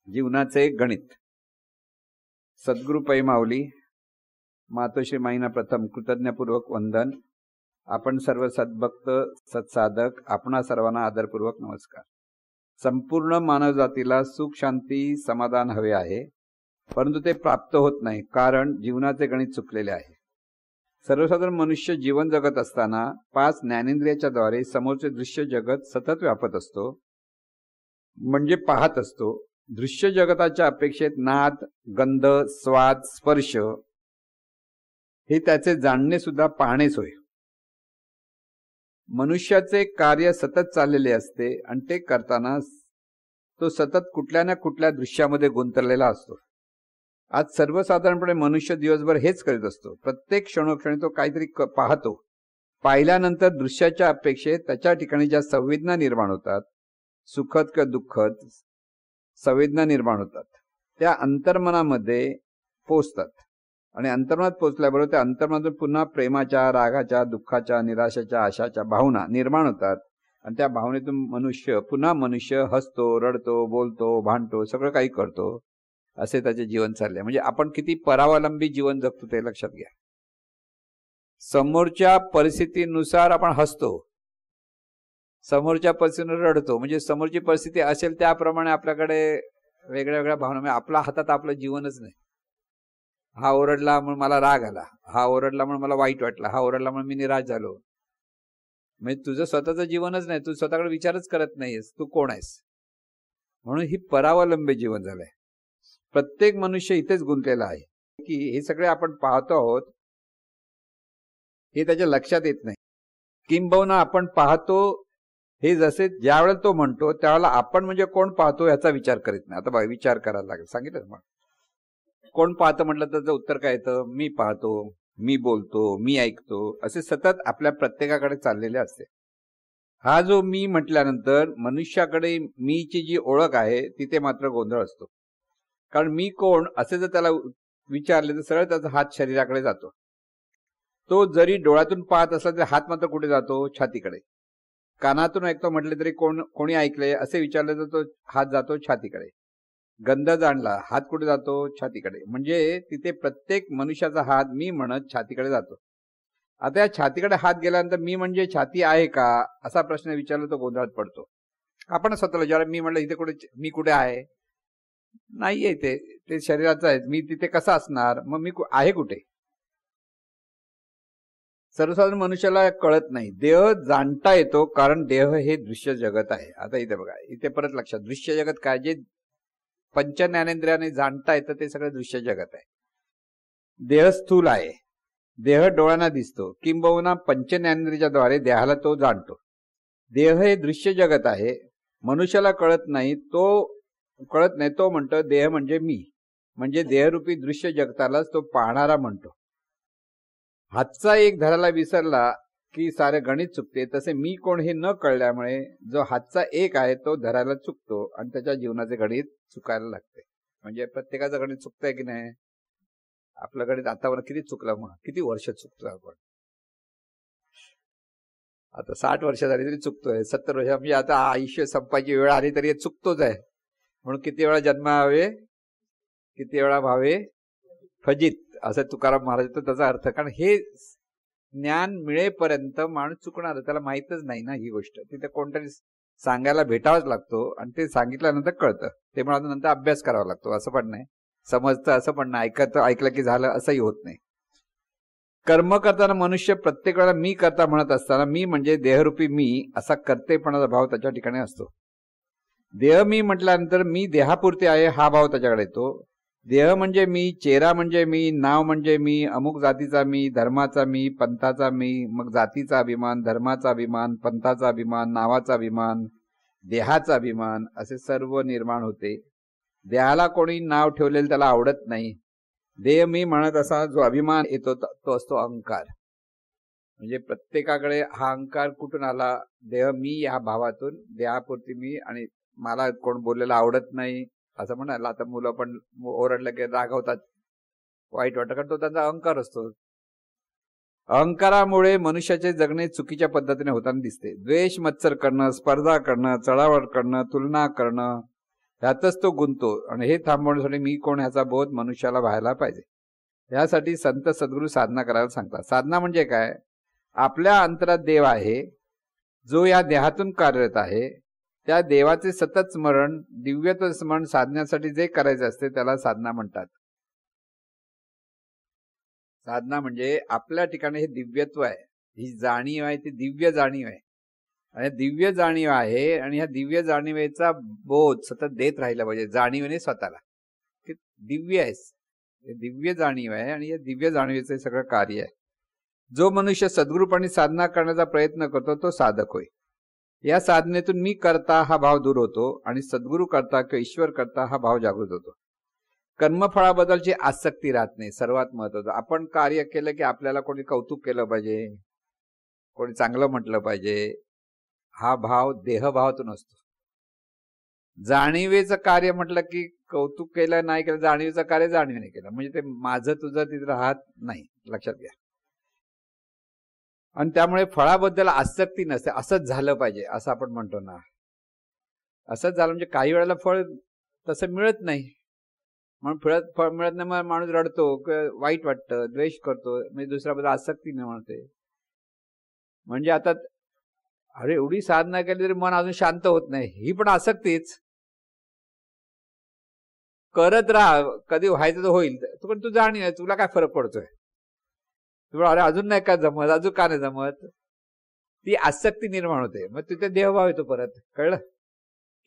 जीवनाचे गणित. सद्गुरु पै माऊली, मातोश्री माईंना प्रथम कृतज्ञपूर्वक वंदन. आपण सर्व सद्भक्त सत्साधक, आपणा सर्वांना आदरपूर्वक नमस्कार. संपूर्ण मानवजातीला सुख, शांती, समाधान हवे आहे, परंतु ते प्राप्त होत नाही, कारण जीवनाचे गणित चुकलेले आहे. सर्वसाधारण मनुष्य जीवन जगत असताना 5 ज्ञानेंद्रियाच्या द्वारे समोरचे दृश्य जगत सतत व्यापत असतो, म्हणजे पाहत असतो. दृश्य जगताच्या अपेक्षेत नाद, गंध, स्वाद, स्पर्श हे त्याचे जाणणे सुद्धा पाहणेच होय. मनुष्याचे कार्य सतत चाललेले असते आणि ते करताना तो सतत कुठल्या ना कुठल्या दृश्यामध्ये गुंतलेला असतो. आज सर्वसाधारणपणे मनुष्य दिवसभर हेच करीत असतो. प्रत्येक क्षणोक्षणी तो काहीतरी पाहतो. पाहिल्यानंतर दृश्याच्या अपेक्षेत त्याच्या ठिकाणी ज्या संवेदना निर्माण होतात, सुखद किंवा दुःखद संवेदना निर्माण होतात, त्या अंतर्मनामध्ये पोचतात आणि अंतर्मनात पोचल्याबरोबर त्या अंतर्मनातून पुन्हा प्रेमाच्या, रागाच्या, दुःखाच्या, निराशाच्या, आशाच्या भावना निर्माण होतात आणि त्या भावनेतून मनुष्य हसतो, रडतो, बोलतो, भांडतो, सगळं काही करतो. असे त्याचे जीवन चालले. म्हणजे आपण किती परावलंबी जीवन जगतो ते लक्षात घ्या. समोरच्या परिस्थितीनुसार आपण हसतो, समोरच्या परिस्थितीवर रडतो. म्हणजे समोरची परिस्थिती असेल त्याप्रमाणे आपल्याकडे वेगळ्या वेगळ्या भावना. म्हणजे आपल्या हातात आपलं जीवनच नाही. हा ओरडला म्हणून मला राग आला, हा ओरडला म्हणून मला वाईट वाटलं, हा ओरडला म्हणून मी निराश झालो. म्हणजे तुझं स्वतःचं जीवनच नाही, तू स्वतःकडे विचारच करत नाहीयेस, तू कोण आहेस. म्हणून ही परावलंबी जीवन झालंय. प्रत्येक मनुष्य इथेच गुंतलेला आहे की हे सगळे आपण पाहतो आहोत हे त्याच्या लक्षात येत नाही. किंबहुना आपण पाहतो हे जसे ज्या वेळेला तो म्हणतो त्यावेळेला आपण म्हणजे कोण पाहतो याचा विचार करीत नाही. आता बघा, विचार करायला लागेल. सांगितलं मग कोण पाहतं म्हटलं तर त्याचं उत्तर काय येतं? मी पाहतो, मी बोलतो, मी ऐकतो, असे सतत आपल्या प्रत्येकाकडे चाललेले असते. हा जो मी म्हटल्यानंतर मनुष्याकडे मीची जी ओळख आहे तिथे मात्र गोंधळ असतो. कारण मी कोण असे जर त्याला विचारले तर सरळ त्याचा हात शरीराकडे जातो. तो जरी डोळ्यातून पाहत असला तरी हात मात्र कुठे जातो? छातीकडे. कानातून ऐकतो म्हटले तरी कोणी ऐकले असे विचारले तर तो हात जातो छातीकडे. गंध जाणला, हात कुठे जातो? छातीकडे. म्हणजे तिथे प्रत्येक मनुष्याचा हात मी म्हणत छातीकडे जातो. आता या छातीकडे हात गेल्यानंतर मी म्हणजे छाती आहे का असा प्रश्न विचारला तो गोंधळात पडतो. आपण स्वतःला विचार, मी म्हणलं इथे मी कुठे आहे? नाहीये, ते शरीराचं आहे, मी तिथे कसा असणार? मग मी आहे कुठे? सर्वसाधारण मनुष्याला कळत नाही. देह जाणता येतो कारण देह हे दृश्य जगत आहे. आता इथे बघा, इथे परत लक्षात, दृश्य जगत काय? जे पंच ज्ञानेंद्रियाने जाणता येतं ते सगळं दृश्य जगत आहे. देह स्थूल आहे, देह डोळ्यांना दिसतो, किंबहुना पंच ज्ञानेंद्रियाच्या द्वारे देहाला तो जाणतो. देह हे दृश्य जगत आहे. मनुष्याला कळत नाही, तो म्हणतो देह म्हणजे मी, म्हणजे देहरूपी दृश्य जगतालाच तो पाहणारा म्हणतो. हातचा एक धराला विसरला की सारे गणित चुकते. तसे मी कोण हे न कळल्यामुळे जो हातचा एक आहे तो धरायला चुकतो आणि त्याच्या जीवनाचे गणित चुकायला लागते. म्हणजे प्रत्येकाचं गणित चुकतंय की नाही? आपलं गणित आतावर किती चुकलं, मग किती वर्ष चुकतोय आपण? आता 60 वर्ष झाली तरी चुकतोय, 70 वर्ष, म्हणजे आता आयुष्य संपायची वेळ आली तरी चुकतोच आहे. म्हणून किती वेळा जन्मावे, किती वेळा भावे फजित, असं तुकाराम महाराज. त्याचा अर्थ, कारण हे ज्ञान मिळेपर्यंत माणूस चुकणार, त्याला माहितच नाही ना ही गोष्ट. तिथे कोणतरी सांगायला भेटावाच लागतो आणि ते सांगितल्यानंतर कळतं. ते म्हणून नंतर अभ्यास करावा लागतो. असं पण नाही, समजतं असं पण नाही, ऐकलं की झालं असंही होत नाही. कर्म करताना मनुष्य प्रत्येक वेळेला मी करता म्हणत असताना मी म्हणजे देहरूपी मी असा कर्तेपणाचा भाव त्याच्या ठिकाणी असतो. देह मी म्हटल्यानंतर मी देहापुरते आहे हा भाव त्याच्याकडे येतो. देह म्हणजे मी, चेहरा म्हणजे मी, नाव म्हणजे मी, अमुक जातीचा मी, धर्माचा मी, पंथाचा मी, मग जातीचा अभिमान, धर्माचा अभिमान, पंथाचा अभिमान, नावाचा अभिमान, देहाचा अभिमान, असे सर्व निर्माण होते. देहाला कोणी नाव ठेवलेलं त्याला आवडत नाही. देह मी म्हणत असा जो अभिमान येतो तो असतो अहंकार. म्हणजे प्रत्येकाकडे हा अहंकार कुठून आला? देह मी या भावातून, देहापुरती मी, आणि मला कोण बोललेलं आवडत नाही असं म्हणायला. आता मुलं पण ओरडलं की रागवतात, वाईट वाटतं, कारण तो त्यांचा अहंकार असतो. अहंकारामुळे मनुष्याचे जगणे चुकीच्या पद्धतीने होताना दिसते. द्वेष मत्सर करणं, स्पर्धा करणं, चढावड करणं, तुलना करणं, ह्यातच तो गुंतो आणि हे थांबवण्यासाठी मी कोण ह्याचा बोध मनुष्याला व्हायला पाहिजे. यासाठी संत सद्गुरू साधना करायला सांगतात. साधना म्हणजे काय? आपल्या अंतरात देव आहे, जो या देहातून कार्यरत आहे. त्या देवाचे सतत स्मरण, दिव्यत्व स्मरण साधण्यासाठी जे करायचे असते त्याला साधना म्हणतात. साधना म्हणजे आपल्या ठिकाणी हे दिव्यत्व आहे, ही जाणीव आहे, ती दिव्य जाणीव आहे. आणि दिव्य जाणीव आहे आणि ह्या दिव्य जाणीवेचा बोध सतत देत राहिला पाहिजे. जाणीवेने स्वतःला की दिव्य आहेस, हे दिव्य जाणीव आहे आणि या दिव्य जाणीवेचं सगळं कार्य आहे. जो मनुष्य सद्गुरूपणे साधना करण्याचा प्रयत्न करतो तो साधक होय. या साधनेतून मी करता हा भाव दूर होतो आणि सद्गुरू करता किंवा ईश्वर करता हा भाव जागृत होतो. कर्मफळाबद्दलची आसक्ती राहत नाही. सर्वात महत्वाचं, आपण कार्य केलं की आपल्याला कोणी कौतुक केलं पाहिजे, कोणी चांगलं म्हटलं पाहिजे, हा भाव देहभावातून असतो. जाणीवेचं कार्य म्हटलं की कौतुक केलं नाही केलं, जाणीवेचं कार्य जाणीवेने केलं म्हणजे ते माझं तुझं तिथे राहत नाही, लक्षात घ्या. आणि त्यामुळे फळाबद्दल आसक्ती नसते. असंच झालं पाहिजे असं आपण म्हणतो ना, असंच झालं म्हणजे काही वेळेला फळ तसं मिळत नाही, म्हणून फळ मिळत नाही, मग माणूस रडतो, वाईट वाटतं, द्वेष करतो, म्हणजे दुसऱ्याबद्दल आसक्ती नाही म्हणते. म्हणजे आता अरे एवढी साधना केली तरी मन अजून शांत होत नाही, ही पण आसक्तीच. करत राहा, कधी व्हायचं तर होईल. तू पण तू जाणीव, तुला काय फरक पडतोय, तुला अरे अजून नाही का जमत, अजून का नाही जमत, ती आसक्ती निर्माण होते. मग तिथे देहभाव येतो परत. कळलं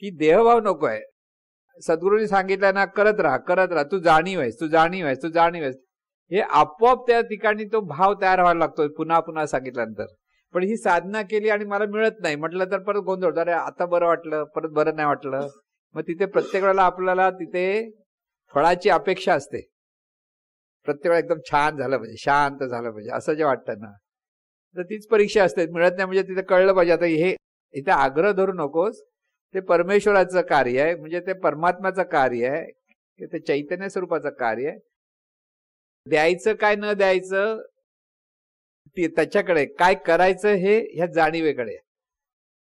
की देहभाव नको आहे. सद्गुरूंनी सांगितलं ना, करत राहा, तू जाणीव आहेस, तू जाणीव आहेस, तू जाणीव आहेस. हे आपोआप त्या ठिकाणी तो भाव तयार व्हायला लागतो पुन्हा पुन्हा सांगितल्यानंतर. पण ही साधना केली आणि मला मिळत नाही म्हटलं तर परत गोंधळ होतो. अरे आता बरं वाटलं, परत बरं नाही वाटलं. मग तिथे प्रत्येक वेळेला आपल्याला तिथे फळाची अपेक्षा असते. प्रत्येक वेळा एकदम छान झालं पाहिजे, शांत झालं पाहिजे असं जे वाटतं ना, तर तीच परीक्षा असते. मिळत नाही म्हणजे तिथे कळलं पाहिजे आता हे इथे आग्रह धरू नकोस, ते परमेश्वराचं कार्य आहे, म्हणजे ते परमात्म्याचं कार्य आहे, ते चैतन्य स्वरूपाचं कार्य आहे. द्यायचं काय न द्यायचं त्याच्याकडे, काय करायचं हे ह्या जाणीवेकडे.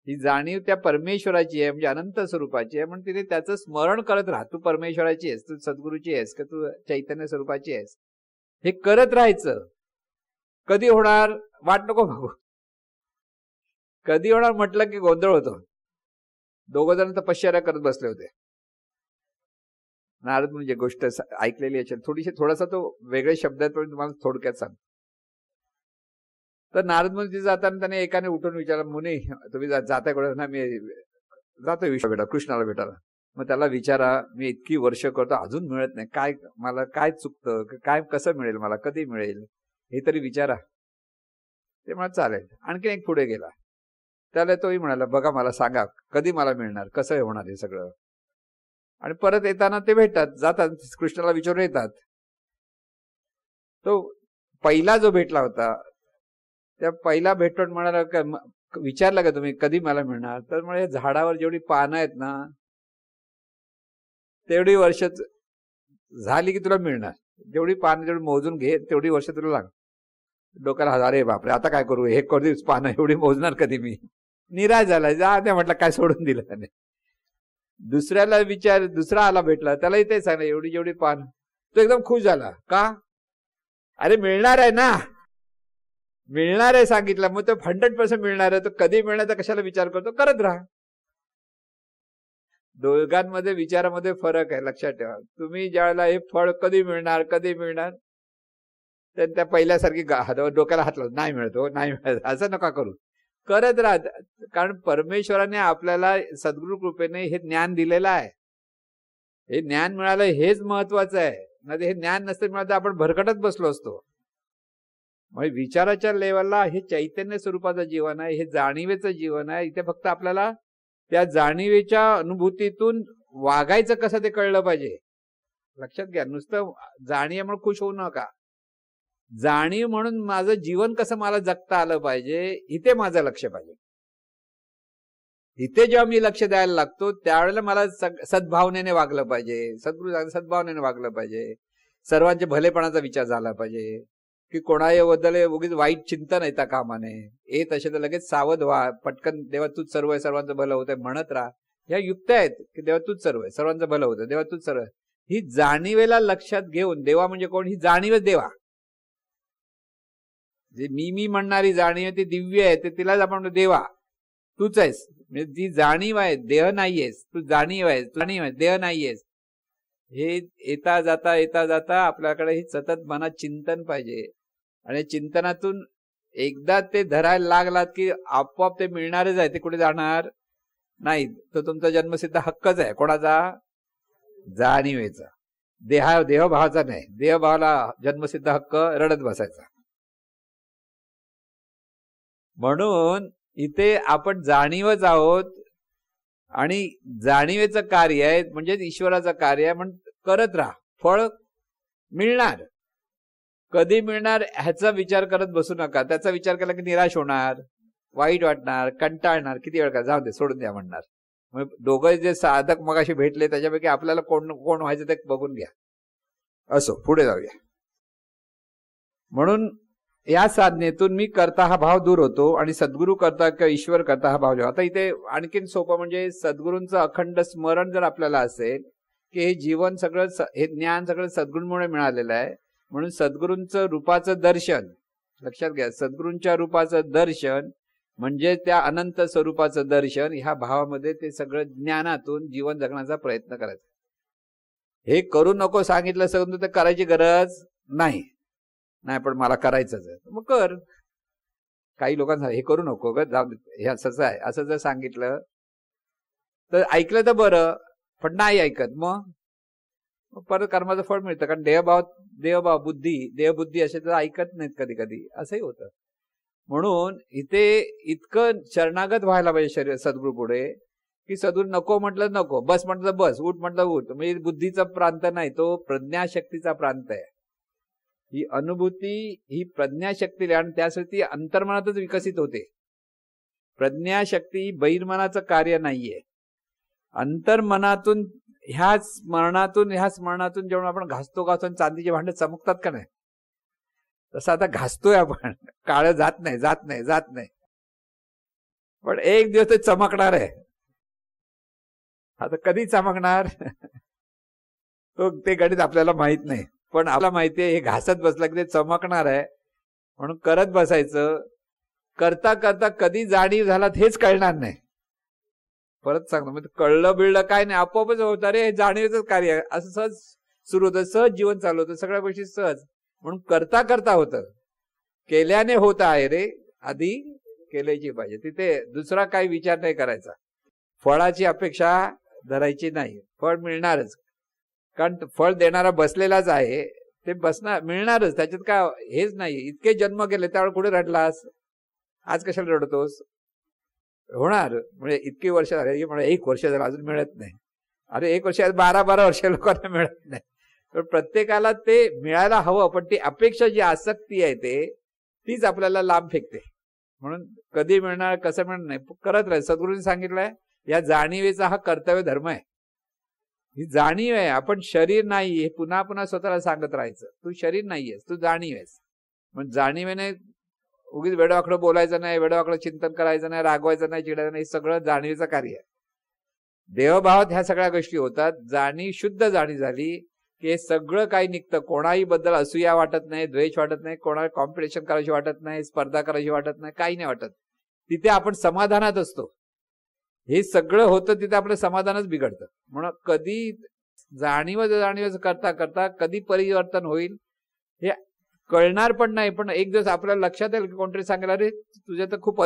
ही जाणीव त्या परमेश्वराची आहे, म्हणजे अनंत स्वरूपाची आहे. म्हणून तिथे त्याचं स्मरण करत राहा. तू परमेश्वराची आहेस, तू सद्गुरूची आहेस, का तू चैतन्य स्वरूपाची आहेस, हे करत राहायचं. कधी होणार वाट नको बघू, कधी होणार म्हटलं की गोंधळ होतो. दोघ जण तपश्चर्या करत बसले होते. नारद म्हणजे गोष्ट ऐकलेली असेल, थोडासा तो वेगळे शब्द आहेत पण तुम्हाला थोडक्यात सांग. तर नारद मुनी जाताना त्याने एकाने उठून विचारलं, मुनी तुम्ही जाताय कुठे? ना मी जातोय विष्णू कृष्णाला भेटायला. मग त्याला विचारा, मी इतकी वर्ष करतो अजून मिळत नाही, काय मला काय चुकतं, काय कसं मिळेल, मला कधी मिळेल हे तरी विचारा. ते म्हणा चालेल. आणखीन एक पुढे गेला, त्याला तोही म्हणाला, बघा मला सांगा कधी मला मिळणार, कसं होणार हे सगळं. आणि परत येताना ते भेटतात, जातात कृष्णाला विचारून येतात. तो पहिला जो भेटला होता त्या पहिला भेटून म्हणाला, विचारलं का तुम्ही कधी मला मिळणार? तर म्हणजे झाडावर जेवढी पानं आहेत ना तेवढी वर्ष झाली की तुला मिळणार, जेवढी पानं जेवढी मोजून घे तेवढी वर्ष तुला लाग. डोक्याला अरे बापरे आता काय करू, हे कधी पानं एवढी मोजणार कधी मी? निराश झाला, जा ते म्हटलं, काय सोडून दिलं त्याने. दुसऱ्याला विचार, दुसरा आला भेटला, त्यालाही ते सांगितलं एवढी जेवढी पान. तो एकदम खुश झाला. का? अरे मिळणार आहे ना, मिळणार आहे सांगितलं, मग तो 100% मिळणार आहे. तो कधी मिळणार तर कशाला विचार करतो, करत राहा. दोघांमध्ये विचारामध्ये फरक आहे, लक्षात ठेवा. तुम्ही ज्यावेळेला हे फळ कधी मिळणार कधी मिळणार, तर त्या पहिल्यासारखी डोक्याला हात लावतो, नाही मिळतो नाही मिळत असं नका करू, करत राहा. कारण परमेश्वराने आपल्याला सद्गुरु कृपेने हे ज्ञान दिलेलं आहे. हे ज्ञान मिळालं हेच महत्वाचं आहे. नाही हे ज्ञान नसतं मिळालं तर आपण भरकटत बसलो असतो. म्हणजे विचाराच्या लेवलला हे चैतन्य स्वरूपाचं जीवन आहे, हे जाणीवेचं जीवन आहे. इथे फक्त आपल्याला त्या जाणीवेच्या अनुभूतीतून वागायचं कसं ते कळलं पाहिजे. लक्षात घ्या, नुसतं जाणीव म्हणून खुश होऊ नका. जाणीव म्हणून माझं जीवन कसं मला जगता आलं पाहिजे, इथे माझं लक्ष पाहिजे. इथे जेव्हा मी लक्ष द्यायला लागतो त्यावेळेला मला सद्भावनेने वागलं पाहिजे. सद्गुरू सद्भावनेने वागलं पाहिजे. सर्वांच्या भलेपणाचा विचार झाला पाहिजे की कोणाबद्दल उगीच वाईट चिंतन येता कामा नये. येत असे तर लगेच सावध व्हा, पटकन देवा तूच सर्व सर्वांचं भलं होतंय म्हणत राहा. ह्या युक्त्या आहेत की देवा तूच सर्व आहे, सर्वांचं भलं होतं, देवा तूच सर्व आहे. ही जाणीवेला लक्षात घेऊन, देवा म्हणजे कोण, ही जाणीवच देवा. जे मी म्हणणारी जाणीव आहे ती दिव्य आहे, ते तिलाच आपण म्हणतो देवा तूच आहेस. म्हणजे ती जाणीव आहे, देह नाहीयेस, तू जाणीव आहेस, तू जाणीव आहे, देह नाहीयेस. हे येता जाता आपल्याकडे ही सतत मनात चिंतन पाहिजे. आणि चिंतनातून एकदा ते धरायला लागलात की आपोआप ते मिळणारच आहे, ते कुठे जाणार नाही. तो तुमचा जन्मसिद्ध हक्कच आहे. कोणाचा? जाणीवेचा. देहभावाचा नाही. देहभावाला जन्मसिद्ध हक्क रडत बसायचा. म्हणून इथे आपण जाणीवच आहोत आणि जाणीवेचं कार्य आहे म्हणजे ईश्वराचं कार्य आहे. म्हणून करत राहा, फळ मिळणार. कधी मिळणार ह्याचा विचार करत बसू नका. त्याचा विचार केला की निराश होणार, वाईट वाटणार, कंटाळणार, किती वेळ का जाऊ दे, सोडून द्या म्हणणार. मग दोघं जे साधक मगाशी भेटले त्याच्यापैकी आपल्याला कोण कोण व्हायचं ते बघून घ्या. असो, पुढे जाऊया. म्हणून या साधनेतून मी करता हा भाव दूर होतो आणि सद्गुरू करता किंवा ईश्वर करता हा भाव जेव्हा. आता इथे आणखीन सोपं म्हणजे सद्गुरूंचं अखंड स्मरण जर आपल्याला असेल की हे जीवन सगळं, हे ज्ञान सगळं सद्गुरूंमुळे मिळालेलं आहे. म्हणून सद्गुरूंचं रूपाचं दर्शन लक्षात घ्या. सद्गुरूंच्या रूपाचं दर्शन म्हणजे त्या अनंत स्वरूपाचं दर्शन. ह्या भावामध्ये ते सगळं ज्ञानातून जीवन जगण्याचा प्रयत्न करायचा. हे करू नको सांगितलं सगळं तर करायची गरज नाही. नाही पण मला करायचंच आहे मग कर. काही लोकांना हे करू नको ग, जाऊ हे असंच आहे असं जर सांगितलं तर ऐकलं तर बरं, पण नाही ऐकत मग परत कर्माचं फळ मिळतं. कारण देहभाव देहबुद्धी असे तर ऐकत नाहीत कधी कधी, असंही होतं. म्हणून इथे इतकं शरणागत व्हायला पाहिजे शरीर सद्गुरू पुढे की सद्गुरू नको म्हटलं नको, बस म्हटलं बस, उठ म्हटलं उठ. म्हणजे बुद्धीचा प्रांत नाही, तो प्रज्ञाशक्तीचा प्रांत आहे. ही अनुभूती ही प्रज्ञाशक्ती आणि त्यासाठी अंतर्मनातच विकसित होते. प्रज्ञाशक्ती बहिर्मनाचं कार्य नाहीये. अंतर्मनातून ह्या स्मरणातून जेव्हा आपण घासतो चांदीचे भांडे चमकतात का नाही, तसं आता घासतोय आपण. काळ जात नाही. पण एक दिवस ते चमकणार आहे. आता कधी चमकणार ते गणित आपल्याला माहित नाही. पण आपल्याला माहितीये हे घासत बसलं की ते चमकणार आहे. म्हणून करत बसायचं. करता करता कधी जाणीव झालात हेच कळणार नाही. परत सांगतो, म्हणजे कळलं बिळलं काय नाही, आपोआपच होतं. अरे हे जाणीवेचंच कार्य आहे. असं सहज सुरू होतं, सहज जीवन चालू होतं, सगळ्या गोष्टी सहज. म्हणून करता करता होतं. केल्याने होत आहे रे, आधी केल्याची पाहिजे. तिथे दुसरा काही विचार नाही करायचा. फळाची अपेक्षा धरायची नाही. फळ मिळणारच. कारण फळ देणारा बसलेलाच आहे, ते मिळणारच. त्याच्यात काय हेच नाही. इतके जन्म गेले त्यावेळी कुठे रडलास, आज कशाला रडतोस. होणार म्हणजे इतकी वर्ष झाली, म्हणजे 1 वर्ष झालं अजून मिळत नाही. अरे 1 वर्ष 12 वर्ष लोकांना मिळत नाही. पण प्रत्येकाला ते मिळायला हवं, पण ती अपेक्षा जी आसक्ती आहे तीच आपल्याला लांब फेकते. म्हणून कधी मिळणार कसं मिळणार नाही, करत राहायचं. सद्गुरूंनी सांगितलंय या जाणीवेचा हा कर्तव्य धर्म आहे. ही जाणीव आहे. आपण शरीर नाही हे पुन्हा पुन्हा स्वतःला सांगत राहायचं. तू शरीर नाहीयेस, तू जाणीव आहेस. मग जाणीवेने उगीच वेडवाकडं बोलायचं नाही, वेडवाकडं चिंतन करायचं नाही, रागवायचं नाही, चिडायचं नाही. सगळं जाणीवेचं कार्य आहे. देहभावात ह्या सगळ्या गोष्टी होतात. शुद्ध जाणीव झाली की हे सगळं काही निघतं. कोणाही बद्दल असूया वाटत नाही, द्वेष वाटत नाही, कोणाला कॉम्पिटिशन करायची वाटत नाही, स्पर्धा करायची वाटत नाही, काही नाही वाटत. तिथे आपण समाधानात असतो. हे सगळं होतं तिथे आपलं समाधानच बिघडतं. म्हणून कधी जाणीव करता करता कधी परिवर्तन होईल हे कळणार पण नाही. पण एक दिवस आपल्याला लक्षात येईल की कोणतरी सांगेल अरे तुझ्या तर खूप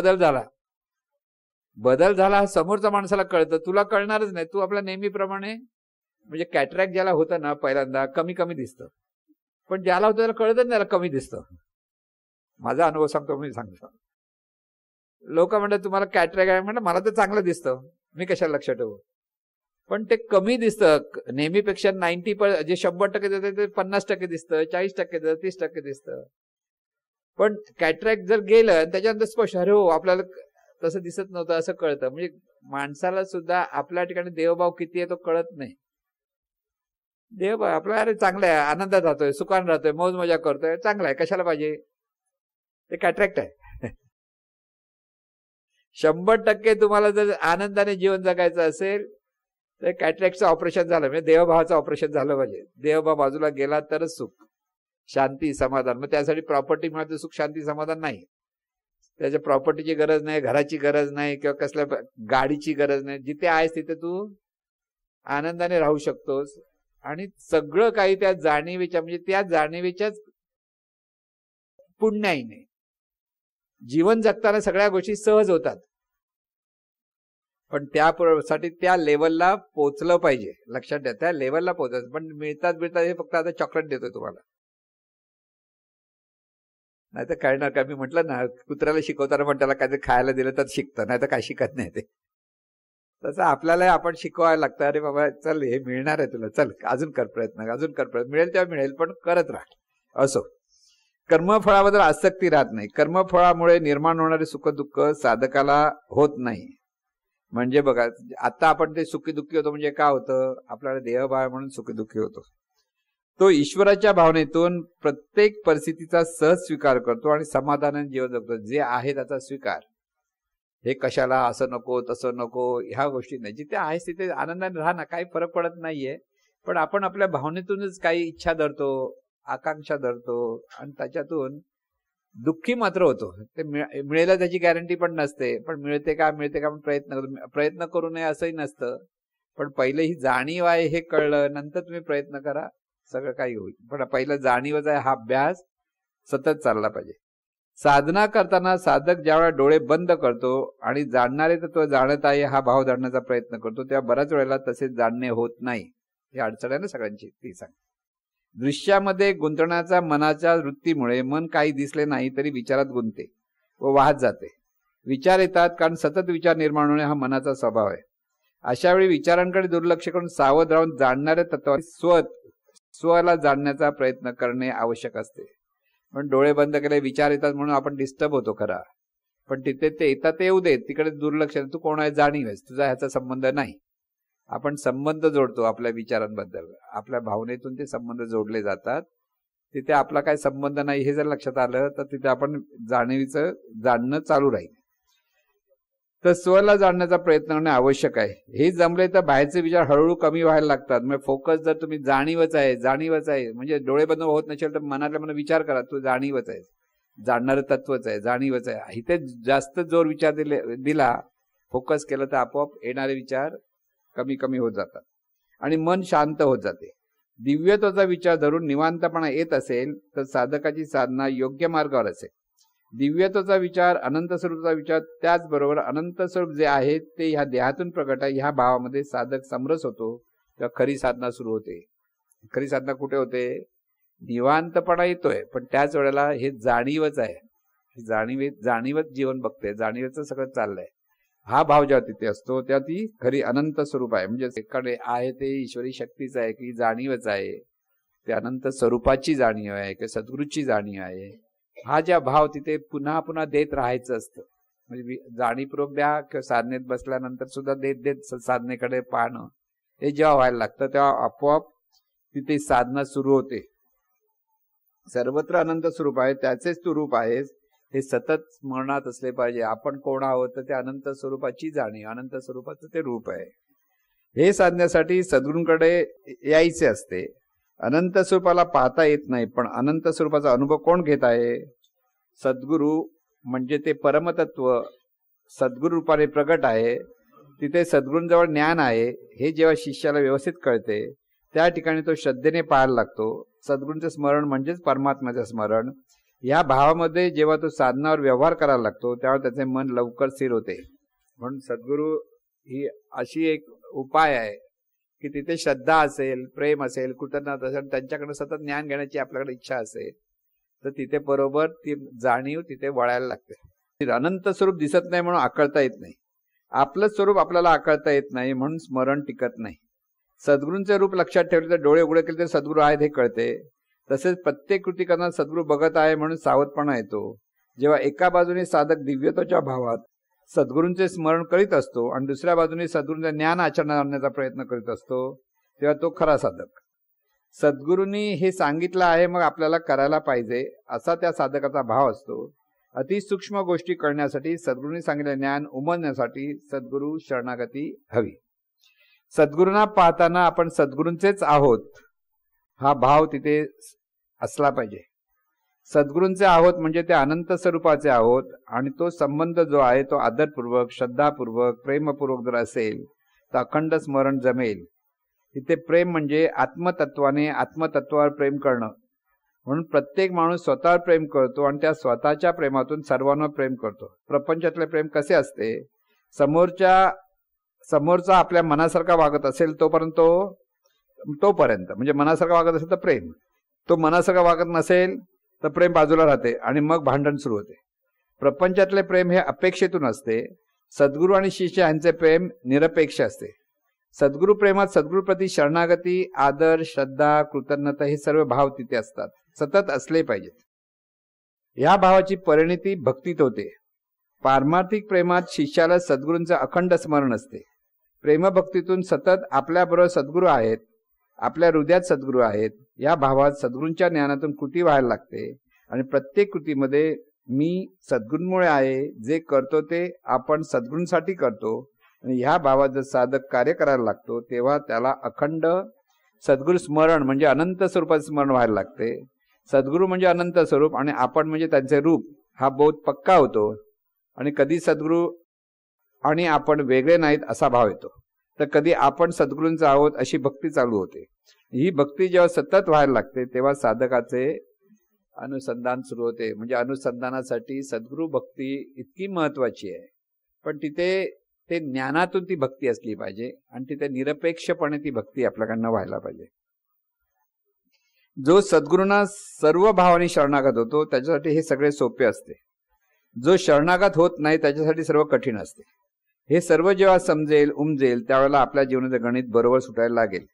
बदल झाला. समोरच्या माणसाला कळतं, तुला कळणारच नाही. तू आपल्या नेहमीप्रमाणे, म्हणजे कॅटरॅक्ट ज्याला होतं ना पहिल्यांदा कमी कमी दिसतं, पण ज्याला होतं त्याला कळतच नाही त्याला कमी दिसतं. माझा अनुभव सांगतो, मी सांगतो. लोक म्हणतात तुम्हाला कॅटरॅक्ट आहे, म्हणलं मला तर चांगलं दिसतं, मी कशाला लक्ष ठेवू. पण ते कमी दिसतं. नेहमीपेक्षा 90% जे 100% देतं ते 50% दिसतं, 40% देतं, 30% दिसतं. पण कॅटरॅक्ट जर गेलं त्याच्यानंतर स्पष्ट, अरे हो आपल्याला तसं दिसत नव्हतं असं कळतं. म्हणजे माणसाला सुद्धा आपल्या ठिकाणी देवभाव किती आहे तो कळत नाही. देवभाव आपला अरे चांगला आहे, आनंदात राहतोय, सुखान राहतोय, मौज मजा करतोय, चांगला आहे, कशाला पाहिजे. ते कॅटरॅक्ट आहे. 100% तुम्हाला जर आनंदाने जीवन जगायचं असेल तर कॅटरॅक्टचं ऑपरेशन झालं, म्हणजे देहभावाचं ऑपरेशन झालं पाहिजे. देहभाव बाजूला गेला तरच सुख, शांती, समाधान. मग त्यासाठी प्रॉपर्टी मिळालं सुख, शांती, समाधान नाही. त्याच्या प्रॉपर्टीची गरज नाही, घराची गरज नाही, किंवा कसल्या गाडीची गरज नाही. जिथे आहेस तिथे तू आनंदाने राहू शकतोस. आणि सगळं काही त्या जाणीवेच्या, म्हणजे त्या जाणीवेच्याच पुण्याईने जीवन जगताना सगळ्या गोष्टी सहज होतात. पण त्यासाठी त्या लेवलला पोचलं पाहिजे. लक्षात द्या, त्या लेवलला पोचायचं. पण मिळतात हे फक्त आता चॉकलेट देतोय तुम्हाला, नाही तर कळणार का? मी म्हटलं ना, कुत्र्याला शिकवताना पण त्याला काहीतरी खायला दिलं तर शिकतं, नाही तर काय शिकत नाही ते. तसं आपल्याला आपण शिकवायला लागतं. अरे बाबा चल, हे मिळणार आहे तुला, चल अजून कर प्रयत्न, अजून कर प्रयत्न, मिळेल तेव्हा मिळेल, पण करत राहा. असो, कर्मफळाबद्दल आसक्ती राहत नाही. कर्मफळामुळे निर्माण होणारे सुखदुःख साधकाला होत नाही. म्हणजे बघा, आता आपण ते सुखी दुःखी होतो म्हणजे काय होतं, आपल्याला देहभाव म्हणून सुखी दुःखी होतो. तो ईश्वराच्या भावनेतून प्रत्येक परिस्थितीचा सहज स्वीकार करतो आणि समाधानाने जीवन जगतो. जे आहे त्याचा स्वीकार. हे कशाला, असं नको तसं नको, ह्या गोष्टी नाही. जिथे आहेस तिथे आनंदाने राहा ना, काही फरक पडत नाहीये. पण आपण आपल्या भावनेतूनच काही इच्छा धरतो, आकांक्षा धरतो आणि त्याच्यातून दुःखी मात्र होतो. ते मिळेल त्याची गॅरंटी पण नसते. पण मिळते का आपण प्रयत्न करू नये असंही नसतं. पण पहिले ही जाणीव आहे हे कळलं, नंतर तुम्ही प्रयत्न करा, सगळं काही होईल. पण पहिलं जाणीवच आहे, हा अभ्यास सतत चालला पाहिजे. साधना करताना साधक ज्यावेळेला डोळे बंद करतो आणि जाणणारे तत्व जाणत आहे हा भाव जाणण्याचा प्रयत्न करतो, तेव्हा बऱ्याच वेळेला तसे जाणणे होत नाही. ही अडचण आहे ना सगळ्यांची, ती सांग. दृश्यामध्ये गुंतण्याचा मनाच्या वृत्तीमुळे मन काही दिसले नाही तरी विचारात गुंतते व वाहत जाते. विचार येतात कारण सतत विचार निर्माण होणे हा मनाचा स्वभाव आहे. अशा वेळी विचारांकडे दुर्लक्ष करून सावध राहून जाणणाऱ्या तत्वाला स्वला जाणण्याचा प्रयत्न करणे आवश्यक असते. पण डोळे बंद केले, विचार येतात म्हणून आपण डिस्टर्ब होतो खरा, पण तिथे ते येतात ते येऊ देत, तिकडे दुर्लक्ष. तू कोण आहे जाणीव आहेस, तुझा ह्याचा संबंध नाही. आपण संबंध जोडतो आपल्या विचारांबद्दल, आपल्या भावनेतून ते संबंध जोडले जातात. तिथे आपला काय संबंध नाही हे जर लक्षात आलं तर तिथे आपण जाणीवीचं जाणणं चालू राहील. तर स्वला जाणण्याचा प्रयत्न करणे आवश्यक आहे. हे जमले तर बाहेरचे विचार हळूहळू कमी व्हायला लागतात. म्हणजे फोकस जर तुम्ही जाणीवच आहे म्हणजे डोळे बंद होत नसेल तर मनातल्या मनात विचार करा, तू जाणीवच आहे, जाणणारं तत्वच आहे, जाणीवच आहे. इथे जास्त जोर विचार दिला, फोकस केलं तर आपोआप येणारे विचार कमी कमी होत जातात आणि मन शांत होत जाते. दिव्यत्वाचा विचार धरून निवांतपणा येत असेल तर साधकाची साधना योग्य मार्गावर असेल. दिव्यत्वाचा विचार, अनंत स्वरूपाचा विचार, त्याचबरोबर अनंत स्वरूप जे आहे ते ह्या देहातून प्रकट आहे, ह्या भावामध्ये साधक समरस होतो, तेव्हा खरी साधना सुरू होते. खरी साधना कुठे होते? निवांतपणा येतोय पण त्याच वेळेला हे जाणीवच आहे, जाणीवच जीवन बघते, जाणीवेचं सगळं चाललंय. हा भाव जेव्हा तिथे असतो तेव्हा ती खरी अनंत स्वरूप आहे. म्हणजे एकडे आहे ते ईश्वरी शक्तीच आहे की जाणीवच आहे, ते अनंत स्वरूपाची जाणीव आहे की सद्गुरूची जाणीव आहे. हा ज्या भाव तिथे पुन्हा पुन्हा देत राहायचं असतं. म्हणजे जाणीवपूर्वक द्या किंवा साधनेत बसल्यानंतर सुद्धा देत साधनेकडे पाहणं, हे जेव्हा व्हायला लागतं तेव्हा आपोआप तिथे साधना सुरू होते. सर्वत्र अनंत स्वरूप आहे, त्याचेच तू रूप आहेस हे सतत स्मरणात असले पाहिजे. आपण कोण आहोत तर ते अनंत स्वरूपाची जाणीव, अनंत स्वरूपाचं ते रूप आहे. हे साधण्यासाठी सद्गुरूंकडे यायचे असते. अनंत स्वरूपाला पाहता येत नाही, पण अनंत स्वरूपाचा अनुभव कोण घेत आहे? सद्गुरू, म्हणजे ते परमतत्व सद्गुरू रूपाने प्रगट आहे. तिथे सद्गुरूंजवळ ज्ञान आहे हे जेव्हा शिष्याला व्यवस्थित कळते त्या ठिकाणी तो श्रद्धेने पाहायला लागतो. सद्गुरूंचे स्मरण म्हणजेच परमात्म्याचे स्मरण. या भावामध्ये जेव्हा तो साधनावर व्यवहार करायला लागतो तेव्हा त्याचे मन लवकर स्थिर होते. म्हणून सद्गुरू ही अशी एक उपाय आहे की तिथे श्रद्धा असेल, प्रेम असेल, कृतज्ञता असेल, त्यांच्याकडे सतत ज्ञान घेण्याची आपल्याकडे इच्छा असेल तर तिथे बरोबर ती जाणीव तिथे वळायला लागते. अनंत स्वरूप दिसत नाही म्हणून आकळता येत नाही, आपलं स्वरूप आपल्याला आकळता येत नाही म्हणून स्मरण टिकत नाही. सद्गुरूंचे रूप लक्षात ठेवले तर डोळे उघडे केले तर सद्गुरू आहेत हे कळते. तसेच प्रत्येक कृती करताना सद्गुरू बघत आहे म्हणून सावधपणा येतो. जेव्हा एका बाजूने साधक दिव्यत्वाच्या भावात सद्गुरूंचे स्मरण करीत असतो आणि दुसऱ्या बाजूने सद्गुरूंचे ज्ञान आचरणात आणण्याचा प्रयत्न करीत असतो तेव्हा तो खरा साधक. सद्गुरूंनी हे सांगितलं आहे मग आपल्याला करायला पाहिजे असा त्या साधकाचा भाव असतो. अतिसूक्ष्म गोष्टी कळण्यासाठी सद्गुरूंनी सांगितलेले ज्ञान उमलण्यासाठी सद्गुरू शरणागती हवी. सद्गुरूंना पाहताना आपण सद्गुरूंचेच आहोत हा भाव तिथे असला पाहिजे. सद्गुरूंचे आहोत म्हणजे ते अनंत स्वरूपाचे आहोत आणि तो संबंध जो आहे तो आदरपूर्वक, श्रद्धापूर्वक, प्रेमपूर्वक जर असेल तर अखंड स्मरण जमेल. तिथे प्रेम म्हणजे आत्मतत्वाने आत्मतत्वावर प्रेम करणं. म्हणून प्रत्येक माणूस स्वतःवर प्रेम करतो आणि त्या स्वतःच्या प्रेमातून सर्वांवर प्रेम करतो. प्रपंचातले प्रेम कसे असते? समोरचा आपल्या मनासारखा वागत असेल तोपर्यंत म्हणजे मनासारखा वागत असेल तर प्रेम, तो मनासारखा वागत नसेल तर प्रेम बाजूला राहते आणि मग भांडण सुरू होते. प्रपंचातले प्रेम हे अपेक्षेतून असते. सद्गुरू आणि शिष्य यांचे प्रेम निरपेक्ष असते. सद्गुरू प्रेमात सद्गुरूप्रती शरणागती, आदर, श्रद्धा, कृतज्ञता हे सर्व भाव तिथे असतात, सतत असले पाहिजेत. या भावाची परिणती भक्तीत होते. पारमार्थिक प्रेमात शिष्याला सद्गुरूंचे अखंड स्मरण असते. प्रेमभक्तीतून सतत आपल्याबरोबर सद्गुरू आहेत, आपल्या हृदयात सद्गुरू आहेत. या भावात सद्गुरूंच्या ज्ञानातून कृती व्हायला लागते आणि प्रत्येक कृतीमध्ये मी सद्गुरूंमुळे आहे, जे करतो ते आपण सद्गुरूंसाठी करतो. आणि ह्या भावात जर साधक कार्य करायला लागतो तेव्हा त्याला अखंड सद्गुरू स्मरण म्हणजे अनंत स्वरूपाचे स्मरण व्हायला लागते. सद्गुरू म्हणजे अनंत स्वरूप आणि आपण म्हणजे त्यांचे रूप हा बोध पक्का होतो आणि कधी सद्गुरू आणि आपण वेगळे नाहीत असा भाव येतो. तर कधी आपण सद्गुरूंचे आहोत अशी भक्ती चालू होते. ही भक्ती जेव्हा सतत व्हायला लागते तेव्हा साधकाचे अनुसंधान सुरू होते. म्हणजे अनुसंधानासाठी सद्गुरू भक्ती इतकी महत्वाची आहे, पण तिथे ते ज्ञानातून ती भक्ती असली पाहिजे आणि तिथे निरपेक्षपणे ती भक्ती आपल्याकडनं व्हायला पाहिजे. जो सद्गुरूंना सर्व भावाने शरणागत होतो त्याच्यासाठी हे सगळे सोपे असते. जो शरणागत होत नाही त्याच्यासाठी सर्व कठीण असते. हे सर्व जेव्हा समजेल उमजेल त्यावेळेला आपल्या जीवनाचे गणित बरोबर सुटायला लागेल.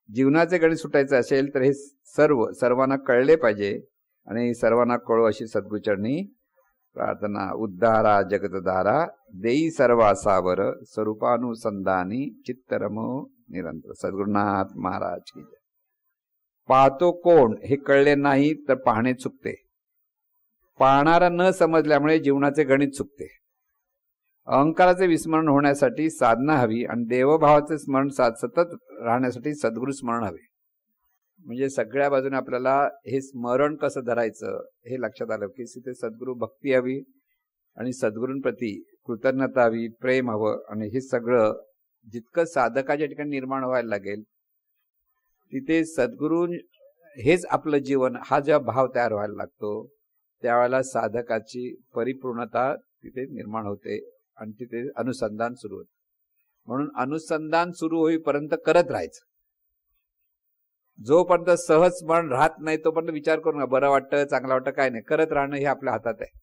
जीवनाचे गणित सुटायचे असेल तर हे सर्वांना कळले पाहिजे आणि सर्वांना कळो अशी सद्गुरूचरणी प्रार्थना. उद्धारा जगतधारा देई सर्वासावर स्वरूपानुसंधानी चित्तरमो निरंतर. सद्गुरुनाथ महाराज की जय. पाहतो कोण हे कळले नाही तर पाहणे चुकते. पाहणारा न समजल्यामुळे जीवनाचे गणित चुकते. अहंकाराचे विस्मरण होण्यासाठी साधना हवी आणि देवभावाचे स्मरण सतत राहण्यासाठी सद्गुरू स्मरण हवे. म्हणजे सगळ्या बाजूने आपल्याला हे स्मरण कसं धरायचं हे लक्षात आलं की तिथे सद्गुरू भक्ती हवी आणि सद्गुरूंप्रती कृतज्ञता हवी, प्रेम हवं. आणि हे सगळं जितकं साधकाच्या ठिकाणी निर्माण व्हायला लागेल तिथे सद्गुरू हेच आपलं जीवन हा जेव्हा भाव तयार व्हायला लागतो त्यावेळेला साधकाची परिपूर्णता तिथे निर्माण होते आणि तिथे अनुसंधान सुरू होते. म्हणून अनुसंधान सुरू होईपर्यंत करत राहायचं. जोपर्यंत सहज स्मरण राहत नाही तोपर्यंत विचार करू नका बरं वाटतं चांगलं वाटतं काय नाही. करत राहणं हे आपल्या हातात आहे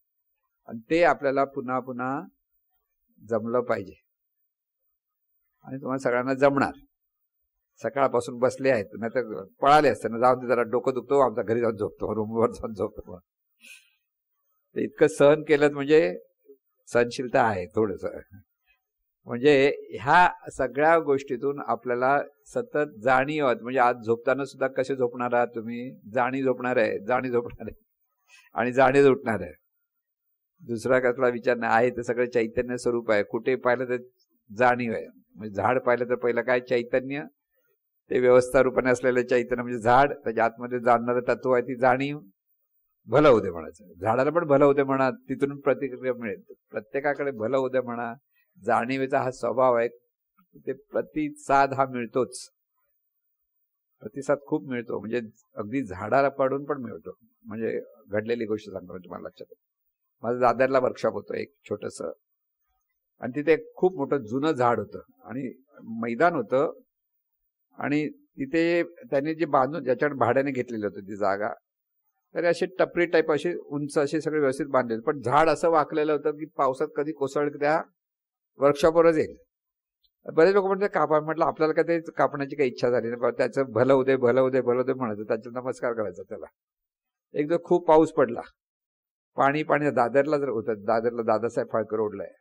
आणि ते आपल्याला पुन्हा पुन्हा जमलं पाहिजे आणि तुम्हाला सगळ्यांना जमणार. सकाळपासून बसले आहेत नाही तर पळाले असते ना, जाऊन जरा डोकं दुखतो आमच्या घरी जाऊन झोपतो, रूमवर जाऊन झोपतो. ते इतकं सहन केलं म्हणजे सहनशीलता आहे थोडस. म्हणजे ह्या सगळ्या गोष्टीतून आपल्याला सतत जाणीव, म्हणजे आज झोपताना सुद्धा कसे झोपणार आहात तुम्ही? जाणी झोपणार आहे आणि जाणीव उठणार आहे. दुसरा कसला विचार नाही आहे. ते सगळं चैतन्य स्वरूप आहे. कुठे पाहिलं तर जाणीव आहे. म्हणजे झाड पाहिलं तर पहिलं काय चैतन्य, ते व्यवस्था रूपाने असलेलं चैतन्य म्हणजे झाड, त्याच्या आतमध्ये जाणणारं तत्व आहे ती जाणीव. भलं होते म्हणायचं, झाडाला पण भलं होते म्हणा, तिथून प्रतिक्रिया मिळेल. प्रत्येकाकडे भलं होते म्हणा, जाणीवेचा हा स्वभाव आहे. ते प्रतिसाद हा मिळतोच, प्रतिसाद खूप मिळतो. म्हणजे अगदी झाडाला पडून पण मिळतो. म्हणजे घडलेली गोष्ट सांगतो तुम्हाला लक्षात. माझं दादरला वर्कशॉप होतं एक छोटस आणि तिथे खूप मोठं जुनं झाड होतं आणि मैदान होतं आणि तिथे त्यांनी जे बांधून ज्याच्याकडे भाड्याने घेतलेलं होतं ती जागा, तर असे टपरी टाईप असे उंच असे सगळे व्यवस्थित बांधलेले, पण झाड असं वाकलेलं होतं की पावसात कधी कोसळलं त्या वर्कशॉपवरच येईल. बरेच लोक म्हणतात कापा, म्हटलं आपल्याला काय ते कापण्याची काही इच्छा झाली नाही, त्याचं भलं उदे म्हणायचं, त्याचा नमस्कार करायचा त्याला. एकदा खूप पाऊस पडला, पाणी दादरला जर होतं, दादरला दादासाहेब फाळके रोडला आहे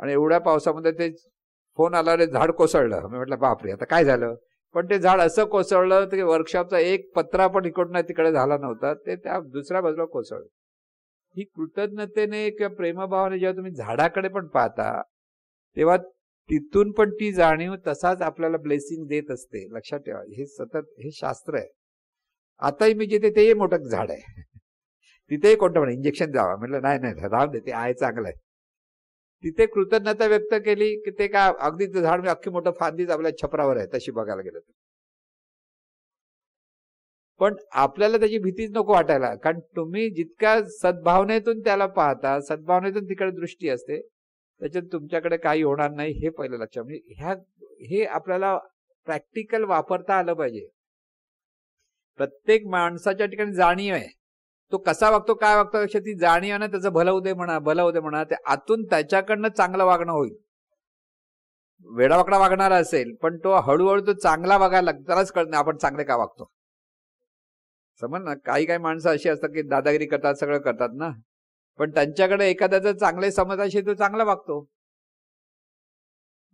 आणि एवढ्या पावसामध्ये ते फोन आला रे झाड कोसळलं. मी म्हटलं बापरे आता काय झालं, पण ते झाड असं कोसळलं की वर्कशॉपचा एक पत्रा पण इकडून तिकडे झाला नव्हता, ते त्या दुसऱ्या बाजूला कोसळलं. ही कृतज्ञतेने किंवा प्रेमभावाने जेव्हा तुम्ही झाडाकडे पण पाहता, तेव्हा तिथून पण ती जाणीव तसाच आपल्याला ब्लेसिंग देत असते. लक्षात ठेवा, हे सतत हे शास्त्र आहे. आताही मी जिथे ते मोठं झाड आहे तिथेही कोणतं म्हणे इंजेक्शन द्यावा, म्हटलं नाही नाही राहू दे, ते आहे चांगलं आहे. तिथे कृतज्ञता व्यक्त केली की ते काय अगदी झाड मी अख्खी मोठं फांदीच आपल्या छपरावर आहे तशी बघायला गेलं तर. पण आपल्याला त्याची भीतीच नको वाटायला, कारण तुम्ही जितक्या सद्भावनेतून त्याला पाहता, सद्भावनेतून तिकडे दृष्टी असते, त्याच्यात तुमच्याकडे काही होणार नाही हे पहिलं लक्षात. म्हणजे हे आपल्याला प्रॅक्टिकल वापरता आलं पाहिजे. प्रत्येक माणसाच्या ठिकाणी जाणीव आहे, तो कसा वागतो काय वागतो पेक्षा ती जाणीव आहे ना, त्याचं भलं होते म्हणा भलं होते म्हणा, ते आतून त्याच्याकडनं चांगलं वागणं होईल. वेडावाकडा वागणारा असेल पण तो हळूहळू तो चांगला वागायला लागतो, त्यालाच कळत नाही आपण चांगले का वागतो. समज ना, काही काही माणसं अशी असतात की दादागिरी करतात, सगळं करतात ना, पण त्यांच्याकडे एखाद्याचं चांगले समज असेल तो चांगला वागतो.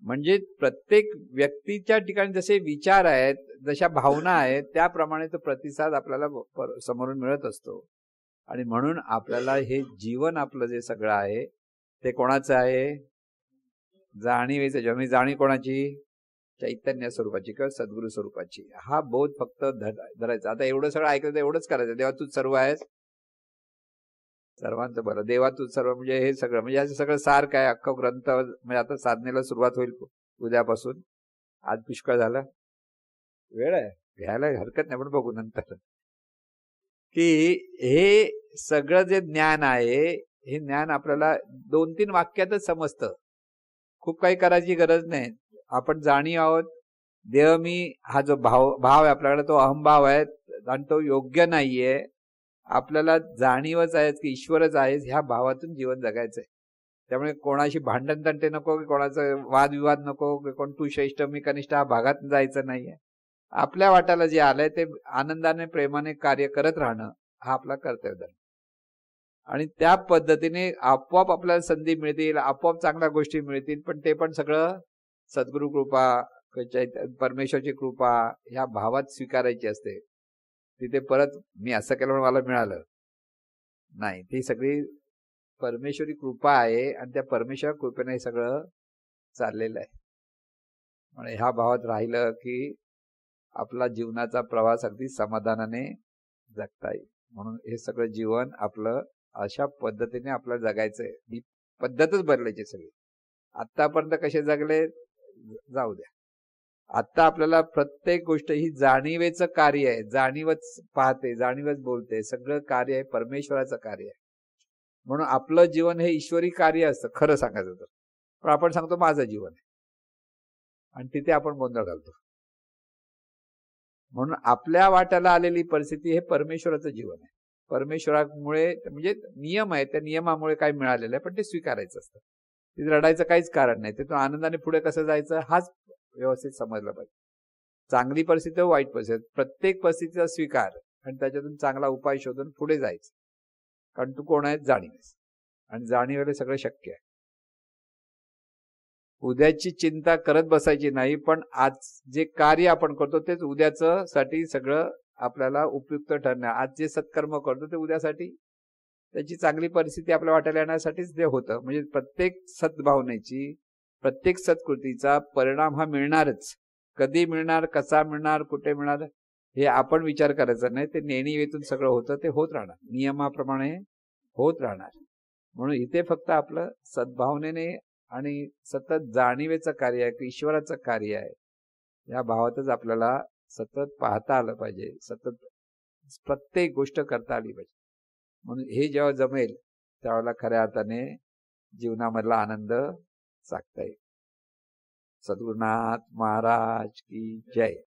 म्हणजे प्रत्येक व्यक्तीच्या ठिकाणी जसे विचार आहेत, जशा भावना आहेत, त्याप्रमाणे तो प्रतिसाद आपल्याला समोरून मिळत असतो. आणि म्हणून आपल्याला हे जीवन आपलं जे सगळं आहे ते कोणाचं आहे? जाणीवेचं. जेव्हा मी जाणीव कोणाची? चैतन्य स्वरूपाची किंवा सद्गुरु स्वरूपाची. हा बोध फक्त धरायचा. आता एवढं सगळं ऐकलं तर एवढंच करायचं, देवा तूच सर्व आहेस, सर्वांचं बरं, देवा तूच सर्व. म्हणजे हे सगळं, म्हणजे याचं सगळं सार काय? अख्खा ग्रंथ. म्हणजे आता साधनेला सुरुवात होईल उद्यापासून. आज पुष्कळ झालं, वेळ आहे, घ्यायला हरकत नाही, पण बघू नंतर. की हे सगळं जे ज्ञान आहे, हे ज्ञान आपल्याला 2-3 वाक्यातच समजतं. खूप काही करायची गरज नाही. आपण जाणीव आहोत, देह मी हा जो भाव आहे आपल्याकडे, तो अहंभाव आहे आणि तो योग्य नाहीये. आपल्याला जाणीवच आहे की ईश्वरच आहे, ह्या भावातून जीवन जगायचंय. त्यामुळे कोणाशी भांडण तंटे नको, की कोणाचं वादविवाद नको, की कोण तू श्रेष्ठ मी कनिष्ठ, हा भागात जायचं नाहीये. आपल्या वाट्याला जे आलंय ते आनंदाने प्रेमाने कार्य करत राहणं हा आपला कर्तव्य धर्म. आणि त्या पद्धतीने आपोआप आपल्याला संधी मिळतील, आपोआप चांगल्या गोष्टी मिळतील. पण ते पण सगळं सद्गुरु कृपा, परमेश्वरची कृपा ह्या भावात स्वीकारायची असते. तिथे परत मी असं केलं म्हणून मला मिळालं नाही, ती सगळी परमेश्वरी कृपा आहे आणि त्या परमेश्वर कृपेने हे सगळं चाललेलं आहे. म्हणजे ह्या भावात राहिलं की आपला जीवनाचा प्रवास अगदी समाधानाने जगता येईल. म्हणून हे सगळं जीवन आपलं अशा पद्धतीने आपल्याला जगायचंय. ही पद्धतच बदलायची सगळी. आतापर्यंत कसे जगले जाऊ द्या, आता आपल्याला प्रत्येक गोष्ट ही जाणीवेचं कार्य आहे. जाणीवच पाहते, जाणीवच बोलते, सगळं कार्य आहे परमेश्वराचं कार्य आहे. म्हणून आपलं जीवन हे ईश्वरी कार्य असतं खरं सांगायचं तर. पण आपण सांगतो माझं जीवन आहे, आणि तिथे आपण गोंधळ घालतो. म्हणून आपल्या वाट्याला आलेली परिस्थिती हे परमेश्वराचं जीवन आहे. परमेश्वरामुळे, म्हणजे नियम आहे, त्या नियमामुळे काय मिळालेलं आहे, पण ते स्वीकारायचं असतं. तिथे रडायचं काहीच कारण नाही. तिथून आनंदाने पुढे कसं जायचं हाच व्यवस्थित समजलं पाहिजे. चांगली परिस्थिती, वाईट परिस्थिती, प्रत्येक परिस्थितीचा स्वीकार आणि त्याच्यातून चांगला उपाय शोधून पुढे जायचं. कारण तू कोण आहे? जाणीवस, आणि जाणीवेला सगळं शक्य आहे. उद्याची चिंता करत बसायची नाही, पण आज जे कार्य आपण करतो तेच उद्याचं साठी सगळं आपल्याला उपयुक्त ठरणार. आज जे सत्कर्म करतो ते उद्यासाठी, त्याची चांगली परिस्थिती आपल्या वाट्याला येण्यासाठीच ते होतं. म्हणजे प्रत्येक सद्भावनेची, प्रत्येक सत्कृतीचा परिणाम हा मिळणारच. कधी मिळणार, कसा मिळणार, कुठे मिळणार, हे आपण विचार करायचा नाही. ते नेणीवेतून सगळं होतं, ते होत राहणार, नियमाप्रमाणे होत राहणार. म्हणून इथे फक्त आपलं सद्भावनेने आणि सतत जाणीवेचं कार्य आहे, ईश्वराचं कार्य आहे, या भावातच आपल्याला सतत पाहता आलं पाहिजे, सतत प्रत्येक गोष्ट करता आली पाहिजे. म्हणून हे जेव्हा जमेल त्यावेळेला खऱ्या अर्थाने जीवनामधला आनंद साधता येईल. सद्गुरुनाथ महाराज की जय.